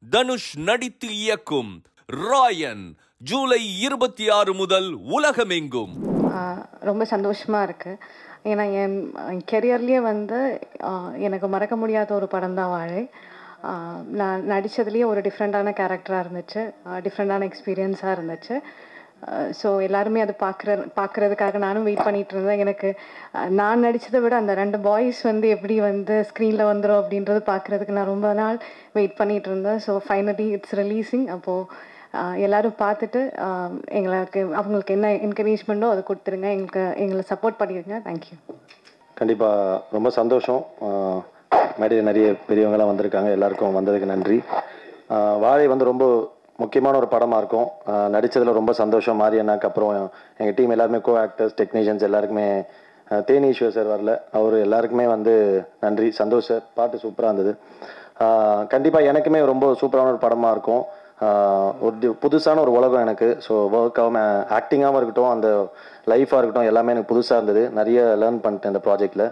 தனுஷ் நடித்து இயக்கும் ராயன் ஜூலை 26 முதல் உலகமெங்கும். ரொம்ப சந்தோஷமாக இருக்குது. ஏன்னா என் கெரியர்லேயே எனக்கு மறக்க முடியாத ஒரு படம் தான் வாழை. நான் நடித்ததுலேயே ஒரு டிஃப்ரெண்ட்டான கேரக்டராக இருந்துச்சு, டிஃப்ரெண்ட்டான எக்ஸ்பீரியன்ஸாக இருந்துச்சு. ஸோ எல்லாருமே அது பார்க்குறதுக்காக நானும் வெயிட் பண்ணிகிட்டு இருந்தேன். எனக்கு நான் நடித்ததை விட அந்த 2 பாய்ஸ் எப்படி ஸ்க்ரீனில் வந்துடும் அப்படின்றது பார்க்குறதுக்கு நான் ரொம்ப நாள் வெயிட் பண்ணிகிட்டு இருந்தேன். So finally it's releasing. அப்போது எல்லோரும் பார்த்துட்டு அவங்களுக்கு என்ன என்கரேஜ்மெண்ட்டோ அதை கொடுத்துருங்க, எங்களை சப்போர்ட் பண்ணிடுங்க. தேங்க்யூ. கண்டிப்பாக ரொம்ப சந்தோஷம். மேடையில் நிறைய பெரியவங்களாம் வந்திருக்காங்க, எல்லாருக்கும் வந்ததுக்கு நன்றி. வாழை ரொம்ப முக்கியமான ஒரு படமாக இருக்கும். நடித்ததில் ரொம்ப சந்தோஷம். மாரியண்ணாக்கு அப்புறம் எங்கள் டீம் எல்லாருமே கோ ஆக்டர்ஸ், டெக்னீஷியன்ஸ் எல்லாருக்குமே, தேனீஸ்வர் சார் வரல, அவர் எல்லாருக்குமே நன்றி. சந்தோஷ் சார் பாட்டு சூப்பராக இருந்தது. கண்டிப்பாக எனக்குமே ரொம்ப சூப்பரான ஒரு படமாக இருக்கும். ஒரு புதுசான ஒரு உலகம் எனக்கு. ஸோ ஒர்க்காகவும் ஆக்டிங்காகவும் இருக்கட்டும், அந்த லைஃபாக இருக்கட்டும், எல்லாமே எனக்கு புதுசாக இருந்தது. நிறைய லேர்ன் பண்ணிட்டேன் இந்த ப்ராஜெக்டில்.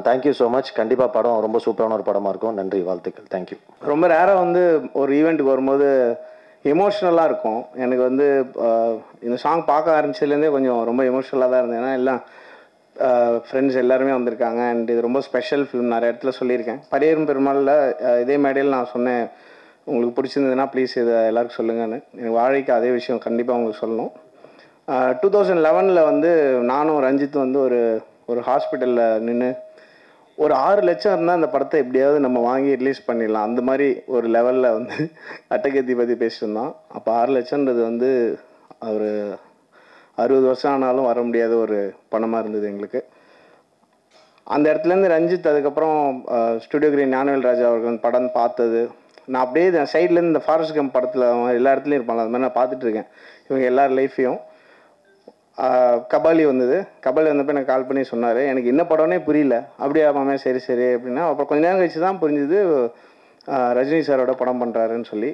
Thank you so much. கண்டிப்பாக படம் ரொம்ப சூப்பரான ஒரு படமாக இருக்கும். நன்றி, வாழ்த்துக்கள். தேங்க்யூ. ரொம்ப ரேராக ஒரு ஈவெண்ட்டுக்கு வரும்போது எமோஷ்னலாக இருக்கும். எனக்கு இந்த சாங் பார்க்க ஆரம்பிச்சதுலேருந்தே கொஞ்சம் ரொம்ப எமோஷ்னலாக தான் இருந்தேன். ஏன்னா எல்லாம் ஃப்ரெண்ட்ஸ் எல்லாருமே வந்திருக்காங்க. அண்ட் இது ரொம்ப ஸ்பெஷல் ஃபிலிம். நிறைய இடத்துல சொல்லியிருக்கேன். பரியரும் பெருமாளில் இதே மேடையில் நான் சொன்னேன், உங்களுக்கு பிடிச்சிருந்ததுன்னா ப்ளீஸ் இதை எல்லாருக்கும் சொல்லுங்கன்னு. எனக்கு வாழைக்கு அதே விஷயம் கண்டிப்பாக உங்களுக்கு சொல்லணும். 2011 நானும் ரஞ்சித் ஒரு ஹாஸ்பிட்டலில் நின்று ஒரு 6 லட்சம் இருந்தால் அந்த படத்தை எப்படியாவது நம்ம வாங்கி ரிலீஸ் பண்ணிடலாம், அந்த மாதிரி ஒரு லெவலில் அட்டகத்தி பற்றி பேசியிருந்தோம். அப்போ 6 லட்சம்ன்றது ஒரு 60 வருஷம் ஆனாலும் வர முடியாத ஒரு பணமாக இருந்தது எங்களுக்கு. அந்த இடத்துலேருந்து ரஞ்சித் அதுக்கப்புறம் ஸ்டுடியோ கிரீன் ஞானவேல் ராஜா அவர்கள் படம் பார்த்தது, நான் அப்படியே சைட்லேருந்து இந்த ஃபாரஸ்ட் கம்ப் படத்தில் எல்லா இடத்துலையும் இருப்பாங்க, அது மாதிரி நான் பார்த்துட்ருக்கேன் இவங்க எல்லார் லைஃப்பையும். கபாலி கபாலி வந்தப்போ எனக்கு கால் பண்ணி சொன்னார், எனக்கு என்ன படம்னே புரியல. அப்படியே மாமே சரி சரி அப்படின்னா, அப்புறம் கொஞ்ச நேரம் கழிச்சு தான் புரிஞ்சுது ரஜினி சாரோட படம் பண்ணுறாருன்னு சொல்லி.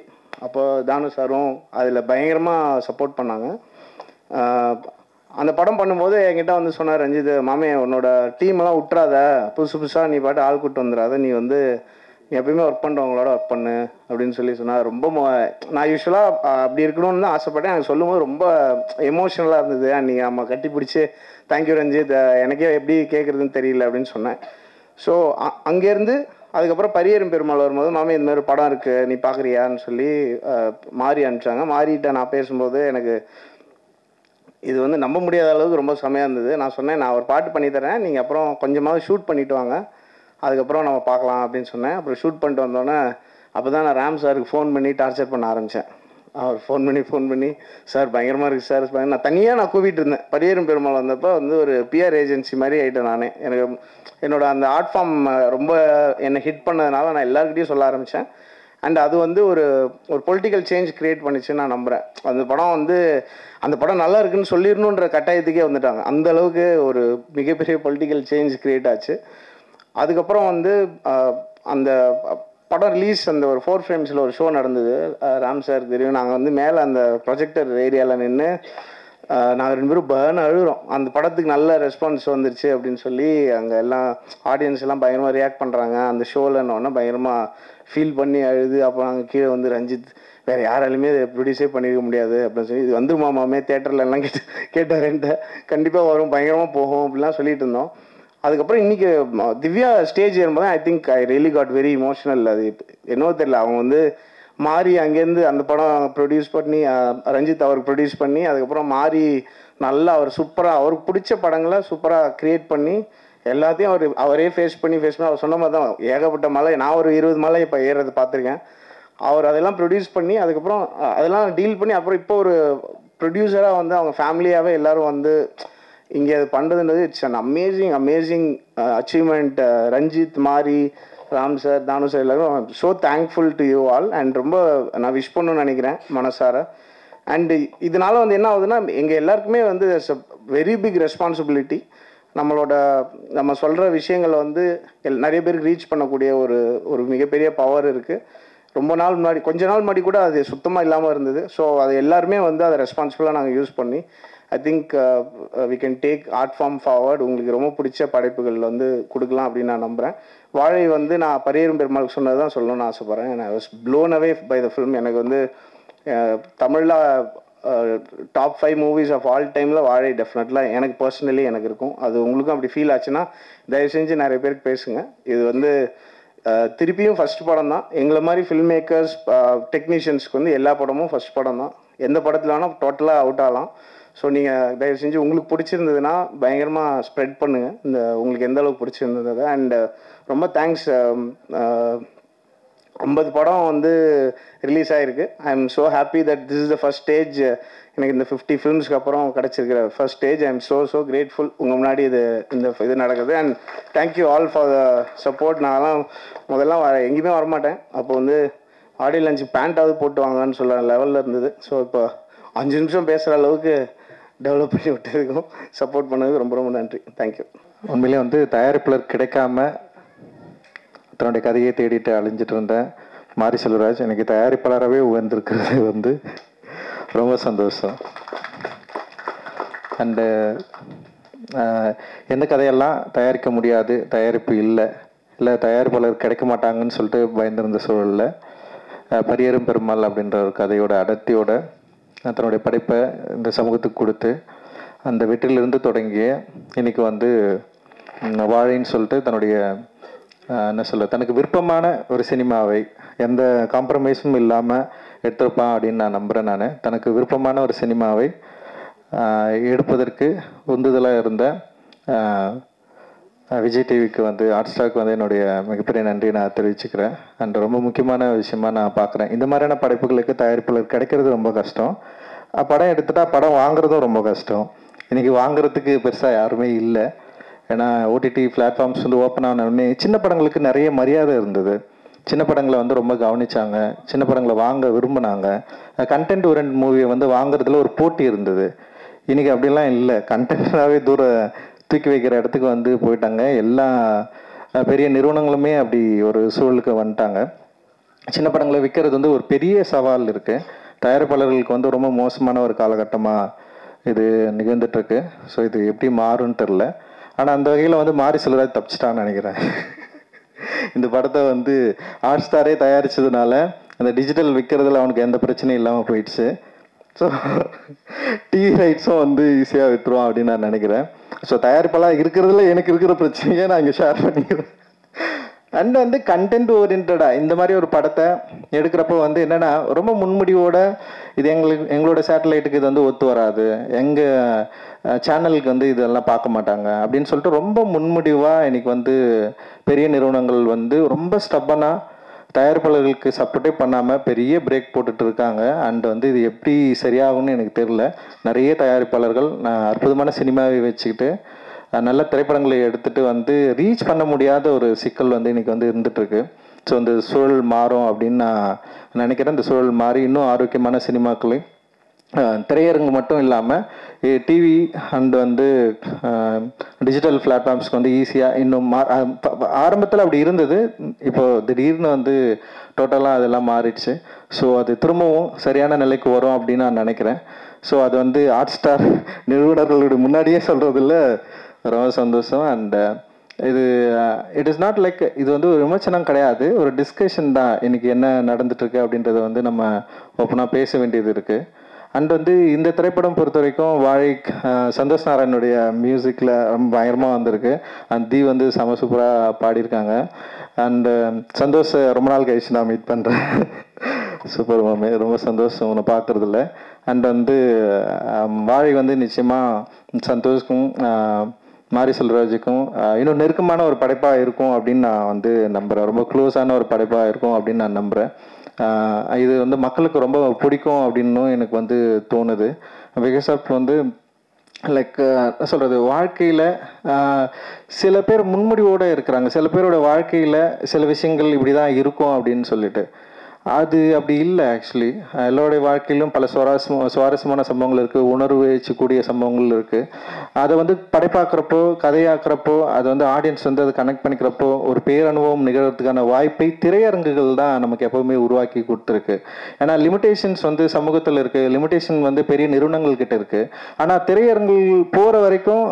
அப்போ தானு சாரும் அதில் பயங்கரமாக சப்போர்ட் பண்ணாங்க. அந்த படம் பண்ணும்போது என்கிட்ட சொன்னார் ரஞ்சித், மாமே உன்னோட டீமெல்லாம் விட்டுறாத, புதுசாக நீ பாட்டு ஆள் கூட்டு வந்துடாத, நீ நீ எப்பயுமே ஒர்க் பண்ணுறவங்களோட ஒர்க் பண்ணு அப்படின்னு சொல்லி சொன்னால் ரொம்ப நான் யூஸ்வலாக அப்படி இருக்கணும்னு தான் ஆசைப்பட்டேன். எனக்கு சொல்லும்போது ரொம்ப எமோஷ்னலாக இருந்தது. நீங்கள் நம்ம கட்டி பிடிச்சி தேங்க்யூ ரஞ்சித், எனக்கே எப்படி கேட்குறதுன்னு தெரியல அப்படின்னு சொன்னேன். ஸோ அங்கேருந்து அதுக்கப்புறம் பரியரும் பெருமாள் வரும்போது, மாமே இந்த மாதிரி படம் இருக்குது நீ பார்க்குறியான்னு சொல்லி மாறி அனுப்பிச்சாங்க. மாறிட்ட நான் பேசும்போது எனக்கு இது நம்ப முடியாத அளவுக்கு ரொம்ப செமையாக இருந்தது. நான் சொன்னேன், நான் ஒரு பாட்டு பண்ணித்தரேன், நீங்கள் அப்புறம் கொஞ்சமாவது ஷூட் பண்ணிவிட்டு வாங்க, அதுக்கப்புறம் நம்ம பார்க்கலாம் அப்படின்னு சொன்னேன். அப்புறம் ஷூட் பண்ணிட்டு வந்தோன்னே அப்போ தான் நான் ராம் சாருக்கு ஃபோன் பண்ணி டார்ச்சர் பண்ண ஆரம்பித்தேன். அவர் ஃபோன் பண்ணி சார் பயங்கரமாக இருக்குது சார், நான் கூப்பிட்டு இருந்தேன். பரியரும் பெருமாள் வந்தப்போ ஒரு பிஆர் ஏஜென்சி மாதிரி ஆகிட்டேன் நானே. எனக்கு என்னோட அந்த ஆர்ட் ஃபார்ம் ரொம்ப என்னை ஹிட் பண்ணதுனால நான் எல்லாருக்கிட்டையும் சொல்ல ஆரம்பித்தேன். அண்ட் அது ஒரு பொலிட்டிக்கல் சேஞ்ச் க்ரியேட் பண்ணிச்சுன்னு நான் நம்புகிறேன். அந்த படம் அந்த படம் நல்லா இருக்குன்னு சொல்லிடணுன்ற கட்டாயத்துக்கே வந்துட்டாங்க. அந்த அளவுக்கு ஒரு மிகப்பெரிய பொலிட்டிக்கல் சேஞ்ச் க்ரியேட் ஆச்சு. அதுக்கப்புறம் அந்த படம் ரிலீஸ் ஒரு 4 ஃப்ரேம்ஸில் ஒரு ஷோ நடந்தது. ராம் சார் தெரியும், நாங்கள் மேலே அந்த ப்ரொஜெக்டர் ஏரியாவில் நின்று நாங்கள் 2 பேரும் அழுகிறோம். அந்த படத்துக்கு நல்ல ரெஸ்பான்ஸ் வந்துருச்சு அப்படின்னு சொல்லி அங்கே எல்லாம் ஆடியன்ஸ் எல்லாம் பயங்கரமாக ரியாக்ட் பண்ணுறாங்க. அந்த ஷோவில்னோடனே பயங்கரமாக ஃபீல் பண்ணி அழுது. அப்புறம் நாங்கள் கீழே ரஞ்சித் வேறு யாராலுமே இதை ப்ரொடியூஸே பண்ணியிருக்க முடியாது அப்படின்னு சொல்லி, இது வந்துருமாமே தேட்டரில் எல்லாம் கேட்டார் என்கிட்ட, கண்டிப்பாக வரும், பயங்கரமாக போகும் அப்படிலாம் சொல்லிட்டு இருந்தோம். அதுக்கப்புறம் இன்றைக்கி திவ்யா ஸ்டேஜ் ஏறும்போது I think I really got very emotional. அது என்னவோ தெரியல, அவங்க மாறி அங்கேருந்து அந்த படம் ப்ரொடியூஸ் பண்ணி ரஞ்சித் அவருக்கு ப்ரொடியூஸ் பண்ணி, அதுக்கப்புறம் மாறி நல்லா அவர் சூப்பராக அவருக்கு பிடிச்ச படங்களை சூப்பராக க்ரியேட் பண்ணி எல்லாத்தையும் அவரே ஃபேஸ் பண்ணி அவர் சொன்ன மாதிரி தான் ஏகப்பட்ட மலை, நான் ஒரு 20 மலை இப்போ ஏறுறது பார்த்துருக்கேன். அவர் அதெல்லாம் ப்ரொடியூஸ் பண்ணி அதுக்கப்புறம் அதெல்லாம் டீல் பண்ணி அப்புறம் இப்போ ஒரு ப்ரொடியூசராக அவங்க ஃபேமிலியாகவே எல்லோரும் இங்கே அது பண்ணுறதுன்றது it's an amazing achievement. Ranjith, Mari, Ram sir, Thanu sir எல்லாரும் so thankful to you all. And ரொம்ப நான் விஷ் பண்ணணும்னு நினைக்கிறேன் மனசார. அண்டு இதனால் என்ன ஆகுதுன்னா, எங்கள் எல்லாருக்குமே it's a very big responsibility. நம்ம சொல்கிற விஷயங்களை நிறைய பேருக்கு ரீச் பண்ணக்கூடிய ஒரு மிகப்பெரிய பவர் இருக்குது. கொஞ்ச நாள் முன்னாடி கூட அது சுத்தமாக இல்லாமல் இருந்தது. ஸோ அது எல்லாருமே அதை ரெஸ்பான்சிபிளாக நாங்கள் யூஸ் பண்ணி I think we can take art form forward. உங்களுக்கு ரொம்ப பிடிச்ச படைப்புகள் வந்து கொடுக்கலாம் அப்படின்னு நான் நம்புகிறேன். வாழை வந்து நான் பரியரும் பெருமாளுக்கு சொன்னது தான் சொல்லணும்னு ஆசைப்பட்றேன். நான் was blown away by the film. எனக்கு வந்து தமிழில் டாப் 5 மூவிஸ் ஆஃப் ஆல் டைமில் வாழை டெஃபினெட்லாக எனக்கு பர்சனலி எனக்கு இருக்கும். அது உங்களுக்கும் அப்படி ஃபீல் ஆச்சுன்னா தயவு செஞ்சு நிறைய பேருக்கு பேசுங்க. இது வந்து திருப்பியும் ஃபஸ்ட் படம் தான். எங்களை மாதிரி ஃபில்ம் மேக்கர்ஸ் டெக்னீஷியன்ஸ்க்கு வந்து எல்லா படமும் ஃபஸ்ட் படம் தான். எந்த படத்தில் வேணால் டோட்டலாக அவுட் ஆகலாம். ஸோ நீங்கள் தயவு செஞ்சு உங்களுக்கு பிடிச்சிருந்ததுன்னா பயங்கரமாக ஸ்ப்ரெட் பண்ணுங்கள் இந்த உங்களுக்கு எந்த அளவுக்கு பிடிச்சிருந்தது. அண்ட் ரொம்ப தேங்க்ஸ். 50 படம் வந்து ரிலீஸ் ஆகிருக்கு. I am so happy that this is the first stage. எனக்கு இந்த 50 ஃபிலிம்ஸ்க்கு அப்புறம் கிடச்சிருக்கிற first stage. I am so grateful. உங்கள் முன்னாடி இது நடக்குது. And thank you all for the support. நான்லாம் முதல்லாம் எங்கேயுமே வரமாட்டேன். அப்போ வந்து ஆடியோ லஞ்ச் பேண்ட்டாவது போட்டு வாங்கன்னு சொல்கிற லெவலில் இருந்தது. ஸோ இப்போ 5 நிமிஷம் பேசுகிற அளவுக்கு டெவலப் பண்ணி விட்டதுக்கும் சப்போர்ட் பண்ணதுக்கு ரொம்ப ரொம்ப நன்றி. தேங்க்யூ. உண்மையிலே வந்து தயாரிப்பாளர் கிடைக்காம தன்னுடைய கதையை தேடிட்டு அழிஞ்சிட்டு இருந்தேன் மாரி செல்வராஜ் எனக்கு தயாரிப்பாளராகவே உயர்ந்திருக்கிறது வந்து ரொம்ப சந்தோஷம். அண்டு எந்த கதையெல்லாம் தயாரிக்க முடியாது, தயாரிப்பு இல்லை தயாரிப்பாளர் கிடைக்க மாட்டாங்கன்னு சொல்லிட்டு பயந்திருந்த சூழலில் பரியரும் பெருமாள் அப்படின்ற ஒரு கதையோட அடர்த்தியோட தன்னுடைய படைப்பை இந்த சமூகத்துக்கு கொடுத்து அந்த வெற்றிலிருந்து தொடங்கிய இன்றைக்கி வந்து வாழைன்னு சொல்லிட்டு தன்னுடைய என்ன சொல்ல தனக்கு விருப்பமான ஒரு சினிமாவை எந்த காம்ப்ரமைஸும் இல்லாமல் எடுத்திருப்பான் அப்படின்னு நான் நம்புகிறேன். நான் தனக்கு விருப்பமான ஒரு சினிமாவை எடுப்பதற்கு உந்துதலாக இருந்த விஜய் டிவிக்கு வந்து ஹாட்ஸ்டாருக்கு வந்து என்னுடைய மிகப்பெரிய நன்றியை நான் தெரிவிச்சுக்கிறேன். அண்ட் ரொம்ப முக்கியமான விஷயமா நான் பார்க்குறேன், இந்த மாதிரியான படைப்புகளுக்கு தயாரிப்பாளர் கிடைக்கிறது ரொம்ப கஷ்டம். படம் எடுத்துட்டா படம் வாங்குறதும் ரொம்ப கஷ்டம். இன்றைக்கி வாங்குறதுக்கு பெருசாக யாருமே இல்லை. ஏன்னா ஓடிடி பிளாட்ஃபார்ம்ஸ் வந்து ஓப்பன் ஆனவுடனே சின்ன படங்களுக்கு நிறைய மரியாதை இருந்தது. சின்ன படங்களை வந்து ரொம்ப கவனிச்சாங்க, சின்ன படங்களை வாங்க விரும்பினாங்க. கண்டென்ட் ஓரியன்ட் மூவியை வந்து வாங்குறதுல ஒரு போட்டி இருந்தது. இன்றைக்கி அப்படிலாம் இல்லை. கண்டென்ட்டாகவே தூக்கி வைக்கிற இடத்துக்கு வந்து போயிட்டாங்க. எல்லா பெரிய நிறுவனங்களுமே அப்படி ஒரு சூழலுக்கு வந்துட்டாங்க. சின்ன படங்களை விற்கிறது வந்து ஒரு பெரிய சவால் இருக்குது. தயாரிப்பாளர்களுக்கு வந்து ரொம்ப மோசமான ஒரு காலகட்டமாக இது நிகழ்ந்துட்டுருக்கு. ஸோ இது எப்படி மாறும்னு தெரில. ஆனால் அந்த வகையில் வந்து மாரி செல்வராஜ் தப்பிச்சிட்டான்னு நினைக்கிறேன். இந்த படத்தை வந்து ஹாட் ஸ்டாரே தயாரித்ததுனால அந்த டிஜிட்டல் விற்கிறதுல அவனுக்கு எந்த பிரச்சனையும் இல்லாமல் போயிடுச்சு. ஸோ டிவி ரைட்ஸும் வந்து ஈஸியாக விற்றுருவான் அப்படின்னு நான் நினைக்கிறேன். ஸோ தயாரிப்பெல்லாம் இருக்கிறதுல எனக்கு இருக்கிற பிரச்சனையே நான் இங்கே ஷேர் பண்ணிக்கிறேன். அண்ட் வந்து கண்டென்ட் ஓரியன்டாக இந்த மாதிரி ஒரு படத்தை எடுக்கிறப்போ வந்து என்னென்னா ரொம்ப முன்முடிவோட இது எங்களோட சேட்டலைட்டுக்கு இது வந்து ஒத்து வராது, எங்கள் சேனலுக்கு வந்து இதெல்லாம் பார்க்க மாட்டாங்க அப்படின்னு சொல்லிட்டு ரொம்ப முன்முடிவாக இன்னைக்கு வந்து பெரிய நிறுவனங்கள் வந்து ரொம்ப ஸ்டப்பனாக தயாரிப்பாளர்களுக்கு சப்போர்ட்டே பண்ணாமல் பெரிய பிரேக் போட்டுட்டு இருக்காங்க. அண்ட் வந்து இது எப்படி சரியாகும்னு எனக்கு தெரியல. நிறைய தயாரிப்பாளர்கள் அற்புதமான சினிமாவை வச்சுக்கிட்டு நல்ல திரைப்படங்களை எடுத்துகிட்டு வந்து ரீச் பண்ண முடியாத ஒரு சிக்கல் வந்து இன்றைக்கி வந்து இருந்துகிட்ருக்கு. ஸோ இந்த சூழல் மாறும் அப்படின்னு நான் நினைக்கிறேன். இந்த சூழல் மாறி இன்னும் ஆரோக்கியமான சினிமாக்களை திரையரங்கு மட்டும் இல்லாமல் டிவி அண்ட் வந்து டிஜிட்டல் பிளாட்ஃபார்ம்ஸ்க்கு வந்து ஈஸியாக இன்னும் ஆரம்பத்தில் அப்படி இருந்தது. இப்போது திடீர்னு வந்து டோட்டலாக அதெல்லாம் மாறிடுச்சு. ஸோ அது திரும்பவும் சரியான நிலைக்கு வரும் அப்படின்னு நான் நினைக்கிறேன். ஸோ அது வந்து ஹாட் ஸ்டார் நிறுவனர்களுடைய முன்னாடியே சொல்கிறதுல ரொம்ப சந்தோஷம். அண்ட் இது இட் இஸ் நாட் லைக் இது வந்து ஒரு விமர்சனம் கிடையாது, ஒரு டிஸ்கஷன் தான். இன்றைக்கி என்ன நடந்துட்டுருக்கு அப்படின்றத வந்து நம்ம ஓப்பனாக பேச வேண்டியது இருக்குது. அண்ட் வந்து இந்த திரைப்படம் பொறுத்த வரைக்கும் வாழை சந்தோஷ் நாராயணுடைய மியூசிக்கில் ரொம்ப பயங்கரமாக வந்திருக்கு. அண்ட் தி வந்து செம சூப்பராக பாடியிருக்காங்க. அண்டு சந்தோஷ் ரொம்ப நாள் கழிச்சு நான் மீட் பண்ணுறேன். சூப்பர் மாமே, ரொம்ப சந்தோஷம் உன்னை பார்க்குறதில்ல. அண்ட் வந்து வாழை வந்து நிச்சயமாக சந்தோஷ்க்கும் மாரி செல்வராஜுக்கும் இன்னும் நெருக்கமான ஒரு படைப்பாக இருக்கும் அப்படின்னு நான் வந்து நம்புகிறேன். ரொம்ப க்ளோஸான ஒரு படைப்பாக இருக்கும் அப்படின்னு நான் நம்புகிறேன். இது வந்து மக்களுக்கு ரொம்ப பிடிக்கும் அப்படின்னும் எனக்கு வந்து தோணுது. பிகாஸ் ஆஃப் வந்து லைக் சொல்கிறது வாழ்க்கையில் சில பேர் முன்முடிவோடு இருக்கிறாங்க. சில பேரோட வாழ்க்கையில் சில விஷயங்கள் இப்படி தான் இருக்கும் அப்படின்னு சொல்லிட்டு அது அப்படி இல்லை. ஆக்சுவலி எல்லோருடைய வாழ்க்கையிலும் பல சுவாரஸ்யமான சம்பவங்கள் இருக்குது, உணர்வு வச்சுக்கூடிய சம்பவங்கள் இருக்குது. அதை வந்து படைப்பாக்குறப்போ, கதையாக்குறப்போ, அதை வந்து ஆடியன்ஸ் வந்து அதை கனெக்ட் பண்ணிக்கிறப்போ ஒரு பேரனுபவம் நிகழ்கிறதுக்கான வாய்ப்பை திரையரங்குகள் தான் நமக்கு எப்போவுமே உருவாக்கி கொடுத்துருக்கு. ஏன்னா லிமிடேஷன்ஸ் வந்து சமூகத்தில் இருக்குது, லிமிடேஷன் வந்து பெரிய நிறுவனங்கள் கிட்ட இருக்குது. ஆனால் திரையரங்குகள் போகிற வரைக்கும்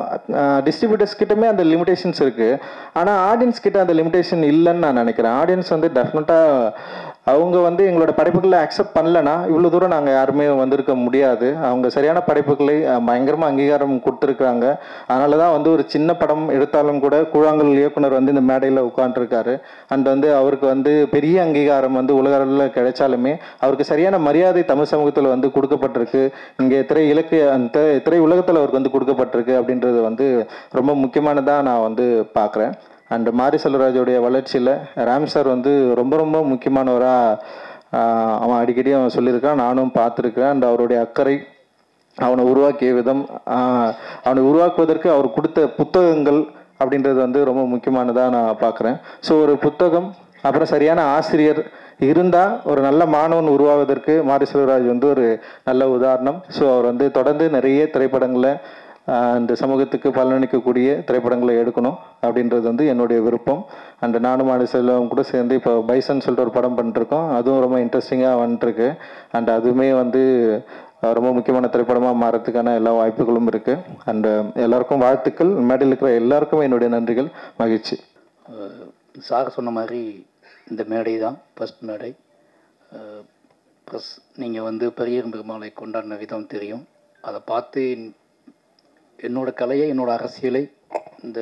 டிஸ்ட்ரிபியூட்டர்ஸ் கிட்டமே அந்த லிமிடேஷன்ஸ் இருக்குது. ஆனால் ஆடியன்ஸ் கிட்ட அந்த லிமிடேஷன் இல்லைன்னு நான் நினைக்கிறேன். ஆடியன்ஸ் வந்து டெஃபினட்டாக அவங்க வந்து எங்களோட படைப்புகளை அக்செப்ட் பண்ணலைன்னா இவ்வளோ தூரம் நாங்கள் யாருமே வந்திருக்க முடியாது. அவங்க சரியான படைப்புகளை பயங்கரமாக அங்கீகாரம் கொடுத்துருக்குறாங்க. அதனால தான் வந்து ஒரு சின்ன படம் எடுத்தாலும் கூட கூழாங்கல் இயக்குனர் வந்து இந்த மேடையில் உட்காந்துருக்காரு. அண்ட் வந்து அவருக்கு வந்து பெரிய அங்கீகாரம் வந்து உலக அளவில் கிடைச்சாலுமே அவருக்கு சரியான மரியாதை தமிழ் சமூகத்தில் வந்து கொடுக்கப்பட்டிருக்கு. இங்கே திரை உலகத்தில் அவருக்கு வந்து கொடுக்கப்பட்டிருக்கு அப்படின்றது வந்து ரொம்ப முக்கியமானதாக நான் வந்து பார்க்குறேன். அண்ட் மாரி செல்வராஜோடைய வளர்ச்சியில் ராம் சார் வந்து ரொம்ப ரொம்ப முக்கியமானவராக அவன் அடிக்கடி அவன் சொல்லியிருக்கான், நானும் பார்த்துருக்கிறேன். அண்ட் அவருடைய அக்கறை, அவனை உருவாக்கிய விதம், அவனை உருவாக்குவதற்கு அவர் கொடுத்த புத்தகங்கள் அப்படின்றது வந்து ரொம்ப முக்கியமானதாக நான் பார்க்குறேன். ஸோ ஒரு புத்தகம், அப்புறம் சரியான ஆசிரியர் இருந்தால் ஒரு நல்ல மாணவன் உருவாவதற்கு மாரி செல்வராஜ் வந்து ஒரு நல்ல உதாரணம். ஸோ அவர் வந்து தொடர்ந்து நிறைய திரைப்படங்களை இந்த சமூகத்துக்கு பலனளிக்கக்கூடிய திரைப்படங்களை எடுக்கணும் அப்படின்றது வந்து என்னுடைய விருப்பம். அண்ட் நானும் மாரி செல்வம் கூட சேர்ந்து இப்போ பைசன் சொல்லிட்டு ஒரு படம் பண்ணிட்டுருக்கோம். அதுவும் ரொம்ப இன்ட்ரெஸ்டிங்காக வந்துட்டுருக்கு. அண்ட் அதுவுமே வந்து ரொம்ப முக்கியமான திரைப்படமாக மாறத்துக்கான எல்லா வாய்ப்புகளும் இருக்குது. அண்டு எல்லாருக்கும் வாழ்த்துக்கள். மேடையில் இருக்கிற எல்லாருக்கும் என்னுடைய நன்றிகள், மகிழ்ச்சி. சார் சொன்ன மாதிரி இந்த மேடை தான் ஃபஸ்ட் மேடை. ப்ளஸ் நீங்கள் வந்து பெரியர் பெருமாளை கொண்டாடின விதம் தெரியும். அதை பார்த்து என்னோடய கலையை, என்னோடய அரசியலை இந்த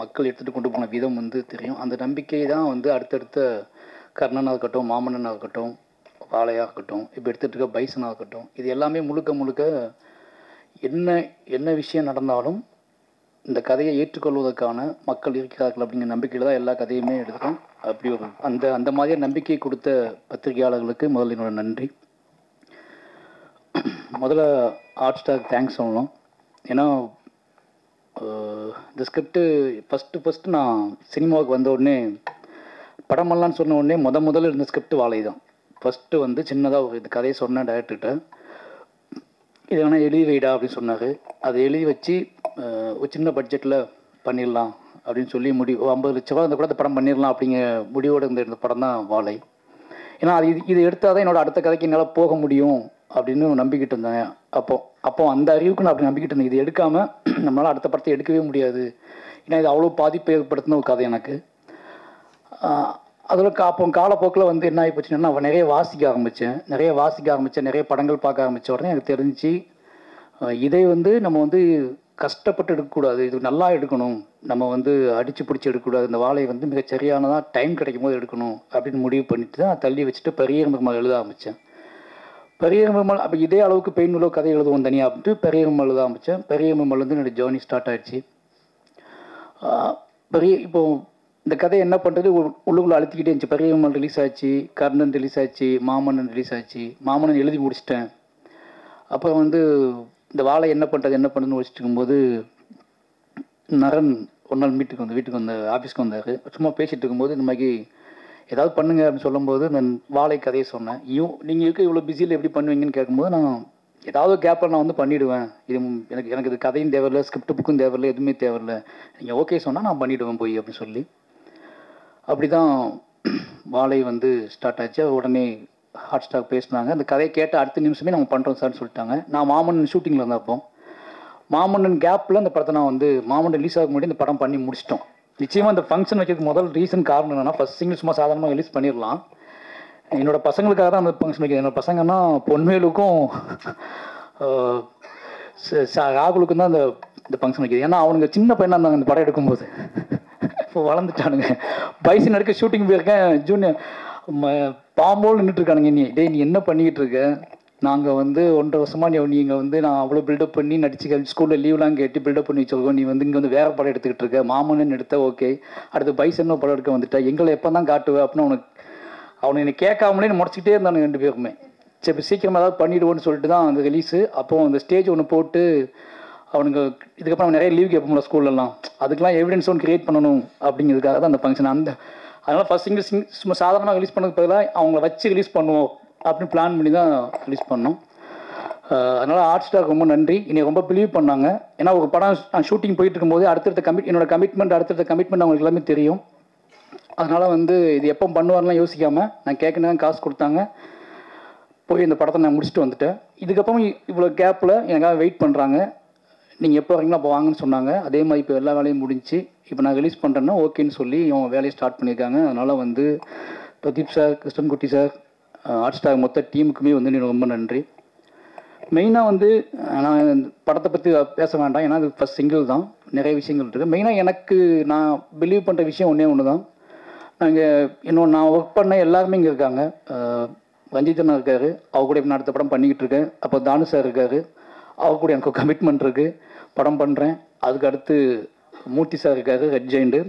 மக்கள் எடுத்துகிட்டு கொண்டு போன விதம் வந்து தெரியும். அந்த நம்பிக்கை தான் வந்து அடுத்தடுத்த கர்ணனாக இருக்கட்டும், மாமன்னனாக இருக்கட்டும், வாழையாக இருக்கட்டும், இப்போ எடுத்துகிட்டு இருக்க பைசனாக இருக்கட்டும், இது எல்லாமே முழுக்க என்ன விஷயம் நடந்தாலும் இந்த கதையை ஏற்றுக்கொள்வதற்கான மக்கள் இருக்கிறார்கள் அப்படிங்கிற நம்பிக்கையில் தான் எல்லா கதையுமே எடுத்துக்கிறோம். அப்படி ஒரு அந்த மாதிரியே நம்பிக்கை கொடுத்த பத்திரிகையாளர்களுக்கு முதல்ல என்னோட நன்றி. முதல்ல ஹாட் ஸ்டார் தேங்க்ஸ் சொல்லணும். ஏன்னா இந்த ஸ்கிரிப்டு ஃபஸ்ட்டு நான் சினிமாவுக்கு வந்த உடனே படமெல்லாம்னு சொன்ன உடனே முதல்ல இருந்த ஸ்கிரிப்ட் வாழை தான். ஃபஸ்ட்டு வந்து சின்னதாக இந்த கதையை சொன்னேன் டைரக்டர்கிட்ட, இதை வேணால் எழுதி வைடா அப்படின்னு சொன்னார். அதை எழுதி வச்சு ஒரு சின்ன பட்ஜெட்டில் பண்ணிடலாம் அப்படின்னு சொல்லி 50 லட்ச ரூபா அந்த கூட அந்த படம் பண்ணிடலாம் அப்படிங்கிற முடிவோடு இருந்த படம் தான் வாழை. ஏன்னா இது எடுத்தால் தான் என்னோடய அடுத்த கதைக்கு என்னால் போக முடியும் அப்படின்னு நம்பிக்கிட்டு இருந்தேன். அப்போ அந்த அறிவுக்கு நான் அப்படி நம்பிக்கிட்டு இருந்தேன். இது எடுக்காமல் நம்மளால் அடுத்த படத்தை எடுக்கவே முடியாது. ஏன்னா இது அவ்வளோ பாதிப்பை ஏற்படுத்தின ஒரு கதை எனக்கு. அதில் அப்போ காலப்போக்கில் வந்து என்ன ஆகி போச்சுன்னா, நான் நிறைய வாசிக்க ஆரம்பித்தேன், நிறைய படங்கள் பார்க்க ஆரம்பித்த உடனே எனக்கு தெரிஞ்சு இதை வந்து நம்ம வந்து கஷ்டப்பட்டு எடுக்கக்கூடாது, இது நல்லா எடுக்கணும், நம்ம வந்து அடித்து பிடிச்சி எடுக்கக்கூடாது, இந்த வாழையை வந்து மிக சரியானதாக டைம் கிடைக்கும் போது எடுக்கணும் அப்படின்னு முடிவு பண்ணிட்டு தான் தள்ளி வச்சுட்டு பெரியர் பெருமாள் எழுத ஆரம்பித்தேன். பெரியர் பெருமாள் அப்போ இதே அளவுக்கு பெயின்னுள்ள கதை எழுதுவோம் தனியாக அப்படின்ட்டு பெரியர் பெருமாள் எழுத ஆரம்பித்தேன். பெரியர் பெருமாள் வந்து என்னோடய ஜேர்னி ஸ்டார்ட் ஆகிடுச்சு. இப்போது இந்த கதை என்ன பண்ணுறது உள்ளுக்குள்ளே அழுத்திக்கிட்டே இருந்துச்சு. பெரியர் பெருமாள் ரிலீஸ் ஆச்சு, கர்ணன் ரிலீஸ் ஆச்சு, மாமன்னன் ரிலீஸ் ஆச்சு. மாமன்னன் எழுதி முடிச்சிட்டேன். அப்புறம் வந்து இந்த வாழை என்ன பண்ணுறதுன்னு வச்சுட்டு இருக்கும்போது நரன் ஒரு நாள் வீட்டுக்கு வந்த ஆஃபீஸ்க்கு வந்தார். சும்மா பேசிகிட்டு இருக்கும்போது இந்த மாதிரி ஏதாவது பண்ணுங்க அப்படின்னு சொல்லும்போது நான் வாழை கதையை சொன்னேன். நீங்கள் இவ்வளோ பிஸியில் எப்படி பண்ணுவீங்கன்னு கேட்கும்போது நான் ஏதாவது கேப்பில் நான் வந்து பண்ணிவிடுவேன். இது எனக்கு இது கதையும் தேவையில்லை, ஸ்கிரிப்ட் புக்கும் தேவையில்லை, எதுவுமே தேவையில்லை, நீங்கள் ஓகே சொன்னால் நான் பண்ணிவிடுவேன் போய் அப்படின்னு சொல்லி அப்படி தான் வாழை வந்து ஸ்டார்ட் ஆச்சு. உடனே ஹாட் ஸ்டார் பேசினாங்க. அந்த கதையை கேட்ட அடுத்த நிமிஷமே நம்ம பண்ணுறோம் சார்னு சொல்லிட்டாங்க. நான் மாமன்னன் ஷூட்டிங்கில் இருந்தப்போ மாமன்னன் கேப்பில் அந்த படத்தை நான் வந்து மாமன்னன் ரிலீஸ் ஆக முன்னாடி இந்த படம் பண்ணி முடிச்சிட்டோம். நிச்சயமாக இந்த ஃபங்க்ஷன் வைக்கிறதுக்கு முதல் ரீசன் காரணம் என்னென்னா, ஃபஸ்ட் சிங்கிள் சும்மா சாதாரணமாக ரிலீஸ் பண்ணிடலாம். என்னோடய பசங்களுக்காக தான் அந்த ஃபங்க்ஷன் வைக்கிறேன். என்னோடய பசங்கன்னா பொன்வேலுக்கும் ராகுலுக்கும் தான் இந்த ஃபங்க்ஷன் வைக்கிறது. ஏன்னா அவனுங்க சின்ன பையனாக இருந்தாங்க இந்த படம் எடுக்கும்போது. இப்போ வளர்ந்துட்டானுங்க. பைசன் எடுக்க ஷூட்டிங் போயிருக்கேன். ஜூனியர் பாம்போல் நின்றுட்டுருக்கானுங்க. நீ என்ன பண்ணிக்கிட்டு இருக்க? நாங்கள் வந்து 1.5 வருஷமாக நீங்கள் வந்து நான் அவ்வளோ பில்டப் பண்ணி நடிச்சு ஸ்கூலில் லீவ்லாம் கேட்டு பில்டப் பண்ணி வச்சுருக்கோம். நீ வந்து இங்கே வந்து வேறு படம் எடுத்துக்கிட்டு இருக்க. மாமன்னு எடுத்த ஓகே, அடுத்து பைசன்னு படம் எடுக்க வந்துட்டேன். எங்களை எப்போ தான் காட்டுவேன் அப்படின்னு அவனை என்னை கேட்காமலே முடிச்சுக்கிட்டே இருந்தானுங்க 2 பேருமே. சரி சீக்கிரமாக ஏதாவது பண்ணிவிடுவோன்னு சொல்லிட்டு தான் அந்த ரிலீஸு. அப்போது அந்த ஸ்டேஜ் ஒன்று போட்டு அவனுங்க இதுக்கப்புறம் நிறைய லீவ் கேட்போம்ல ஸ்கூல்லலாம், அதுக்கெலாம் எவிடன்ஸ் ஒன்று க்ரியேட் பண்ணணும் அப்படிங்கிறதுக்காக தான் அந்த ஃபங்க்ஷன். அதனால் ஃபஸ்ட் சிங்கிள் சும்மா சாதாரணமாக ரிலீஸ் பண்ணதுக்கு பதிலாக அவங்கள வச்சு ரிலீஸ் பண்ணுவோம் அப்படின்னு பிளான் பண்ணி தான் ரிலீஸ் பண்ணோம். அதனால் ஹாட் ஸ்டாருக்கு ரொம்ப நன்றி. என்னை ரொம்ப பிலீவ் பண்ணாங்க. ஏன்னா ஒரு படம் நான் ஷூட்டிங் போயிட்டு இருக்கும்போது அடுத்தடுத்த என்னோட கமிட்மெண்ட் அவங்களுக்கு எல்லாமே தெரியும். அதனால் வந்து இது எப்போ பண்ணுவார்லாம் யோசிக்காமல் நான் கேட்கணும் காசு கொடுத்தாங்க. போய் இந்த படத்தை நான் முடிச்சுட்டு வந்துட்டேன். இதுக்கப்புறம் இவ்வளோ கேப்பில் எனக்காக வெயிட் பண்ணுறாங்க. நீங்கள் எப்போ வரீங்களோ அப்போ வாங்கன்னு சொன்னாங்க. அதே மாதிரி இப்போ எல்லா வேலையும் முடிஞ்சு இப்போ நான் ரிலீஸ் பண்ணுறேன்னா ஓகேன்னு சொல்லி இவங்க வேலையை ஸ்டார்ட் பண்ணியிருக்காங்க. அதனால் வந்து Pradeep sir, Krishnankutty sir, hot star மொத்த டீமுக்குமே வந்து எனக்கு ரொம்ப நன்றி. மெயினாக வந்து நான் படத்தை பற்றி பேச வேண்டாம், ஏன்னா அது ஃபஸ்ட் சிங்கிள் தான், நிறைய விஷயங்கள் இருக்குது. மெயினாக எனக்கு நான் பிலீவ் பண்ணுற விஷயம் ஒன்று தான். நான் ஒர்க் பண்ண எல்லாருமே இங்கே இருக்காங்க. ரஞ்சித் அண்ணா இருக்கார், அவர் கூட இப்போ நான் அடுத்த படம் பண்ணிக்கிட்டு இருக்கேன். அப்போ தானு சார் இருக்கார், அவர் கூட எனக்கு கமிட்மெண்ட் இருக்குது, படம் பண்ணுறேன். அதுக்கு அடுத்து மூர்த்தி சார் இருக்கார், ரெட் ஜெயிண்டு,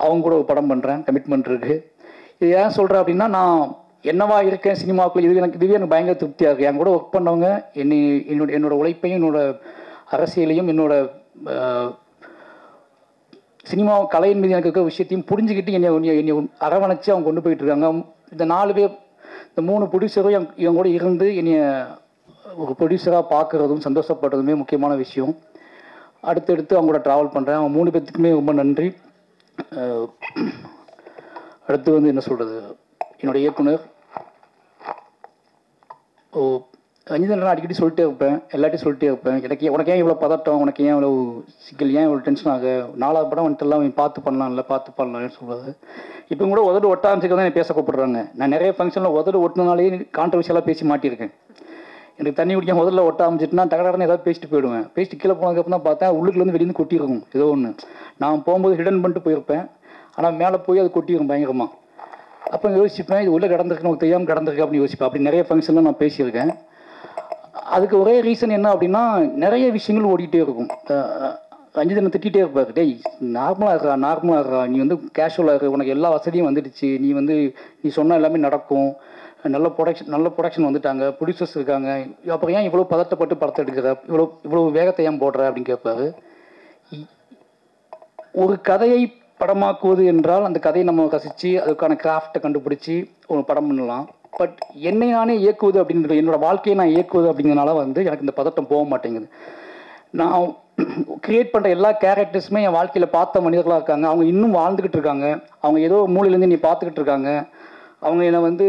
அவங்க கூட ஒரு படம் பண்ணுறேன், கமிட்மெண்ட் இருக்குது. இது ஏன் சொல்கிறேன் அப்படின்னா, நான் என்னவா இருக்கேன் சினிமாவுக்குள்ள, இதுவே எனக்கு பயங்கர திருப்தியாக இருக்குது. என் கூட ஒர்க் பண்ணவங்க என்னோட உழைப்பையும் என்னோட அரசியலையும் என்னோட சினிமா கலையின் மீது எனக்கு இருக்க விஷயத்தையும் புரிஞ்சுக்கிட்டு என்னை அரவணைச்சு அவங்க கொண்டு போயிட்டு இருக்காங்க. இந்த 4 பேர், இந்த 3 ப்ரொடியூசரும் இவங்க கூட இருந்து என்னை ஒரு ப்ரொடியூசராக பார்க்குறதும் சந்தோஷப்படுறதுமே முக்கியமான விஷயம். அடுத்தடுத்து அவங்க கூட ட்ராவல் பண்ணுறேன். அவங்க 3 பேர்த்துக்குமே ரொம்ப நன்றி. அடுத்து வந்து என்ன சொல்கிறது, என்னோடய இயக்குனர் ரஞ்சிதன் அடிக்கடி சொல்லிட்டே இருப்பேன், எல்லாத்தையும் சொல்லிட்டே இருப்பேன். உனக்கு ஏன் இவ்வளோ பதட்டம், உனக்கு ஏன் இவ்வளோ சிக்கல், ஏன் இவ்வளோ டென்ஷன் ஆக, 4வது படம் வந்துட்டுலாம் பார்த்து பண்ணலாம்னு சொல்கிறது. இப்போ கூட உதடு ஒட்டாமிச்சுக்க தான் பேச கூப்பிடுறாங்க. நான் நிறைய ஃபங்க்ஷனில் உதடு ஒட்டினாலே கான்ட்ரவர்ஷியலாக பேசி மாட்டியிருக்கேன். எனக்கு தண்ணி குடிக்க முதல்ல ஒட்ட ஆரம்பிச்சிட்டுனா டகடன்னு ஏதாவது பேசிட்டு போயிடுவேன். பேசிட்டு கீழே போனதுக்கப்புறம் தான் பார்த்தேன் உள்ளுக்குலேருந்து வெளியே கொட்டியிருக்கும் ஏதோ ஒன்று. நான் போகும்போது ஹிடன் பண்ணிட்டு போயிருப்பேன், ஆனால் மேலே போய் அது கொட்டியிருக்கும் பயங்கரமாக. அப்போ யோசிப்பேன், இது உள்ளே கிடந்திருக்கு, நமக்கு தெரியாமல் கிடந்திருக்கு அப்படின்னு யோசிப்பேன். அப்படி நிறைய ஃபங்க்ஷனில் நான் பேசியிருக்கேன். அதுக்கு ஒரே ரீசன் என்ன அப்படின்னா, நிறைய விஷயங்கள் ஓடிக்கிட்டே இருக்கும். ரஞ்சிதனை திட்டிகிட்டே இருப்பார், டேய் நார்மலாக இருக்கா, நீ வந்து கேஷுவலாக இருக்கு, உனக்கு எல்லா வசதியும் வந்துடுச்சு, நீ சொன்ன எல்லாமே நடக்கும், நல்ல ப்ரொடக்ஷன் வந்துட்டாங்க, ப்ரொடியூசர்ஸ் இருக்காங்க, அப்புறம் ஏன் இவ்வளோ பதட்டப்பட்டு படத்தை எடுக்கிற, இவ்வளோ வேகத்தை ஏன் போடுற அப்படின்னு கேட்பாரு. ஒரு கதையை படமாக்குவது என்றால் அந்த கதையை நம்ம ரசித்து அதுக்கான கிராஃப்டை கண்டுபிடிச்சி ஒரு படம் பண்ணலாம். பட் என்னை நானே இயக்குவது அப்படின்ற, என்னோட வாழ்க்கையை நான் இயக்குவது அப்படிங்கிறதுனால வந்து எனக்கு இந்த பதட்டம் போக மாட்டேங்குது. நான் கிரியேட் பண்ணுற எல்லா கேரக்டர்ஸுமே என் வாழ்க்கையில் பார்த்த மனிதர்களாக இருக்காங்க. அவங்க இன்னும் வாழ்ந்துக்கிட்டு இருக்காங்க. அவங்க ஏதோ மூலையிலேருந்து நீ பார்த்துக்கிட்டு இருக்காங்க. அவங்க என்னை வந்து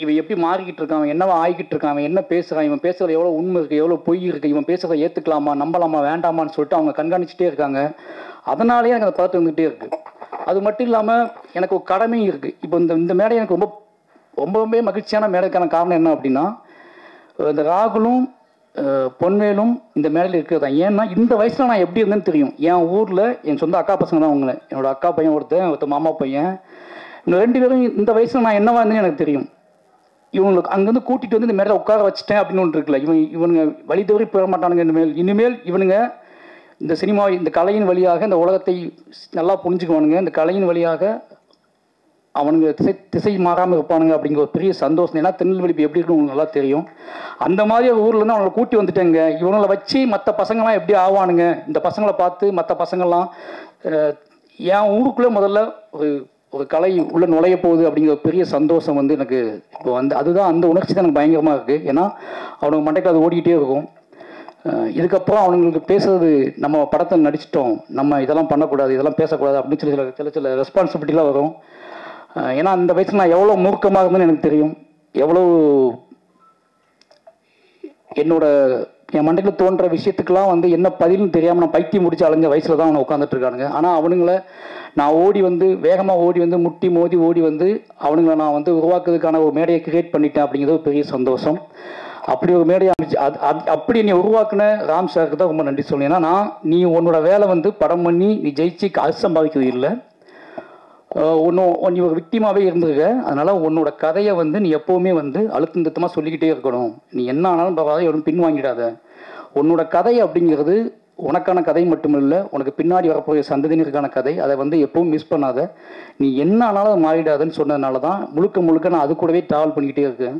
இவன் எப்படி மாறிக்கிட்டு இருக்கான், என்னவா ஆகிக்கிட்டு இருக்கான், அவன் என்ன பேசுகிறான், இவன் பேசுகிறது எவ்வளோ உண்மை இருக்குது, எவ்வளோ பொய் இருக்குது, இவன் பேசுகிறத ஏற்றுக்கலாமா, நம்பலாமா, வேண்டாமான்னு சொல்லிட்டு அவங்க கண்காணிச்சிட்டே இருக்காங்க. அதனாலேயே எனக்கு அந்த பதட்டம் வந்துகிட்டே இருக்குது. அது மட்டும் இல்லாமல் எனக்கு ஒரு கடமையும் இருக்குது. இப்போ இந்த மேடை எனக்கு ரொம்பவே மகிழ்ச்சியான மேடைக்கான காரணம் என்ன அப்படின்னா, இந்த ராகுலும் பொன்வேலும் இந்த மேடையில் இருக்கிறது தான். ஏன்னா இந்த வயசில் நான் எப்படி இருந்தேன்னு தெரியும். என் ஊரில் என் சொந்த அக்கா பசங்க தான் அவங்கள, என்னோட அக்கா பையன் ஒருத்தர் மாமா பையன், இந்த 2 பேரும் இந்த வயசில் நான் என்னவா இருந்தேன்னு எனக்கு தெரியும். இவங்களுக்கு அங்கேருந்து கூட்டிகிட்டு வந்து இந்த மேடையில் உட்கார வச்சுட்டேன் அப்படின்னு ஒன்று இருக்குல்ல, இவனுங்க வழி தவறி போக மாட்டானுங்க. இனிமேல் இவனுங்க இந்த சினிமா, இந்த கலையின் வழியாக இந்த உலகத்தை நல்லா புரிஞ்சுக்குவானுங்க, இந்த கலையின் வழியாக அவனுங்க திசை மாறாமல் இருப்பானுங்க அப்படிங்கிற ஒரு பெரிய சந்தோஷம். ஏன்னா திருநெல்வேலி எப்படி இருக்குன்னு உங்களுக்கு நல்லா தெரியும். அந்த மாதிரி ஒரு ஊர்லேருந்து அவங்களை கூட்டி வந்துட்டேங்க. இவங்களை வச்சு மற்ற பசங்கள்லாம் எப்படி ஆவானுங்க, இந்த பசங்களை பார்த்து மற்ற பசங்கள்லாம் என் ஊருக்குள்ளே முதல்ல ஒரு கலை உள்ள நுழைய போகுது அப்படிங்கிற பெரிய சந்தோஷம் வந்து எனக்கு இப்போ வந்து அதுதான், அந்த உணர்ச்சி தான் எனக்கு பயங்கரமாக இருக்குது. ஏன்னா அவனுக்கு மண்டைக்கு அது ஓடிக்கிட்டே இருக்கும். இதுக்கப்புறம் அவனுங்களுக்கு பேசுறது, நம்ம படத்தை நடிச்சிட்டோம், நம்ம இதெல்லாம் பண்ணக்கூடாது, இதெல்லாம் பேசக்கூடாது அப்படின்னு சில ரெஸ்பான்சிபிலிட்டிலாம் வரும். ஏன்னா அந்த வயசில் நான் எவ்வளோ மூர்க்கமாக இருந்தேன்னு எனக்கு தெரியும். எவ்வளோ என் மண்டையில் தோன்ற விஷயத்துக்கெல்லாம் வந்து என்ன பதில்னு தெரியாமல் நான் பைத்தியம் முடிச்சு அலைஞ்ச வயசில் தான் அவனை உட்காந்துட்டு இருக்கானுங்க. ஆனால் அவனுங்களை நான் வேகமாக ஓடி வந்து முட்டி மோதி ஓடி வந்து அவனுங்களை நான் வந்து உருவாக்குறதுக்கான ஒரு மேடையை கிரியேட் பண்ணிட்டேன் அப்படிங்கிறது ஒரு பெரிய சந்தோஷம். அப்படி ஒரு மேடையை அமைச்சு அப்படி என்னை உருவாக்குன ராம் சாருக்கு தான் ரொம்ப நன்றி சொல்லுவேன். ஏன்னா நீ உன்னோட வேலை வந்து படம் பண்ணி நீ ஜெயிச்சு காசு சம்பாதிக்கிறது இல்லை, நீ ஒரு விக்டிமாவே இருந்திருக்க. அதனால உன்னோட கதையை வந்து நீ எப்போவுமே வந்து அழுத்தம் திருத்தமாக சொல்லிக்கிட்டே இருக்கணும். நீ என்ன ஆனாலும் பரவாயில்ல, எவ்வளோ பின் வாங்கிடாத. உன்னோட கதை அப்படிங்கிறது உனக்கான கதை மட்டுமில்லை, உனக்கு பின்னாடி வரப்போகிற சந்ததியினருக்கான கதை. அதை வந்து எப்பவும் மிஸ் பண்ணாத, நீ என்ன ஆனாலும் மாறிடாதுன்னு சொன்னதுனால தான் முழுக்க நான் அது கூடவே ட்ராவல் பண்ணிக்கிட்டே இருக்கேன்.